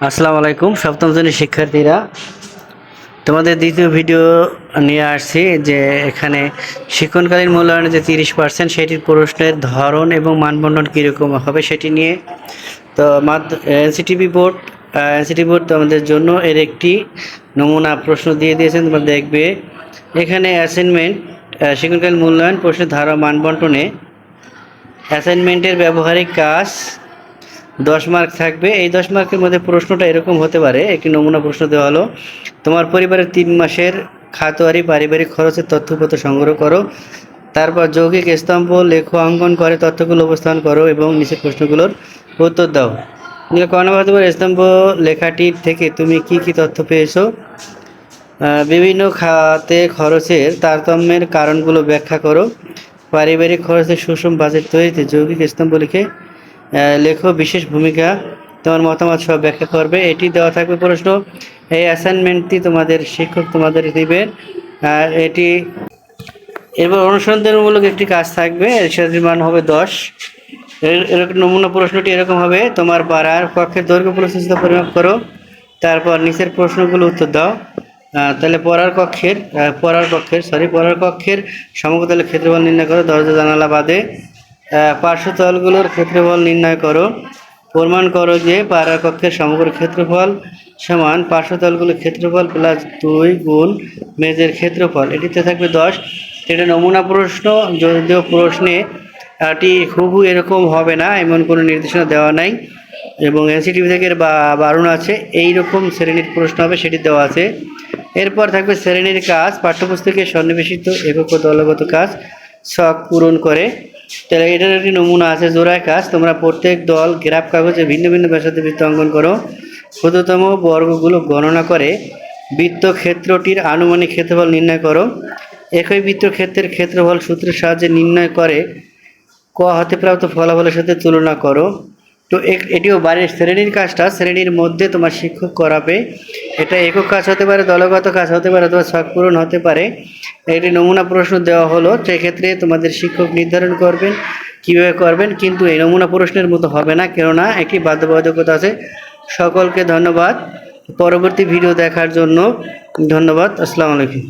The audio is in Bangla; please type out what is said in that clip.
আসসালামু আলাইকুম সপ্তম শ্রেণীর শিক্ষার্থীরা, তোমাদের দ্বিতীয় ভিডিও নিয়ে আসছি যে এখানে শিক্ষণকালীন মূল্যায়নের যে 30% সেটির প্রশ্নের ধরন এবং মানবন্টন কীরকম হবে সেটি নিয়ে। তো এনসিটিভি বোর্ড তোমাদের জন্য এর একটি নমুনা প্রশ্ন দিয়ে দিয়েছেন। তোমরা দেখবে এখানে অ্যাসাইনমেন্ট শিক্ষণকালীন মূল্যায়ন প্রশ্নের ধারা মানবন্টনে অ্যাসাইনমেন্টের ব্যবহারিক কাজ 10 মার্ক থাকবে। এই 10 মার্কের মধ্যে প্রশ্নটা এরকম হতে পারে। একটি নমুনা প্রশ্ন দেওয়া হলো, তোমার পরিবারের 3 মাসের খাতোয়ারি পারিবারিক খরচের তথ্যপত্র সংগ্রহ করো, তারপর যৌগিক স্তম্ভ লেখো, অঙ্কন করে তথ্যগুলো উপস্থাপন করো এবং নিচের প্রশ্নগুলোর উত্তর দাও। কর্ণবাদবর স্তম্ভ লেখাটি থেকে তুমি কি কি তথ্য পেয়েছো? বিভিন্ন খাতে খরচের তারতম্যের কারণগুলো ব্যাখ্যা করো। পারিবারিক খরচের সুষম বাজেট তৈরিতে যৌগিক স্তম্ভ লিখে লেখো বিশেষ ভূমিকা, তোমার মতামত সব ব্যাখ্যা করবে। এটি দেওয়া থাকবে প্রশ্ন। এই অ্যাসাইনমেন্টটি তোমাদের শিক্ষক তোমাদের দিবেন। আর এটি এবার অনুসন্ধানমূলক একটি কাজ থাকবে, সেটির মান হবে 10। এরকম নমুনা প্রশ্নটি এরকম হবে, তোমার পাড়ার কক্ষের দৈর্ঘ্য প্রস্থতা পরিমাপ করো, তারপর নিচের প্রশ্নগুলো উত্তর দাও। তাহলে পড়ার কক্ষের সমতলের ক্ষেত্রফল নির্ণয় করো, দরজা জানালা বাদে পার্শ্বতলগুলোর ক্ষেত্রফল নির্ণয় করো। প্রমাণ করো যে পাড়ার কক্ষের সমগ্র ক্ষেত্রফল সমান পার্শ্বতলগুলোর ক্ষেত্রফল প্লাস 2 গুণ মেঝের ক্ষেত্রফল। এটিতে থাকবে 10। এটা নমুনা প্রশ্ন, যদিও প্রশ্নে এটি হুবহু এরকম হবে না, এমন কোনো নির্দেশনা দেওয়া নাই এবং এনসিটিভি থেকে বারণ আছে। এইরকম শ্রেণীর প্রশ্ন হবে, সেটি দেওয়া আছে। এরপর থাকবে শ্রেণীর কাজ, পাঠ্যপুস্তকে সন্নিবেশিত একক ও দলগত কাজ ছক পূরণ করে। তাহলে এটার একটি নমুনা আছে, জোড়ায় কাজ। তোমরা প্রত্যেক দল গ্রাফ কাগজে ভিন্ন ভিন্ন ব্যাসার্ধে বৃত্ত অঙ্কন করো, ক্ষুদ্রতম বর্গগুলো গণনা করে বৃত্তক্ষেত্রটির আনুমানিক ক্ষেত্রফল নির্ণয় করো। একই বৃত্তক্ষেত্রের ক্ষেত্রফল সূত্রের সাহায্যে নির্ণয় করে ক হতে প্রাপ্ত ফলাফলের সাথে তুলনা করো। তো এটিও বাড়ির শ্রেণীর কাজটা শ্রেণীর মধ্যে তোমার শিক্ষক করাবে। এটা একক কাজ হতে পারে, দলগত কাজ হতে পারে, অথবা ছক পূরণ হতে পারে। এটি নমুনা প্রশ্ন দেওয়া হলো, সেক্ষেত্রে তোমাদের শিক্ষক নির্ধারণ করবেন কীভাবে করবেন, কিন্তু এই নমুনা প্রশ্নের মতো হবে না, কেননা একটি বাধ্যবাধকতা আছে। সকলকে ধন্যবাদ। পরবর্তী ভিডিও দেখার জন্য ধন্যবাদ। আসসালামু আলাইকুম।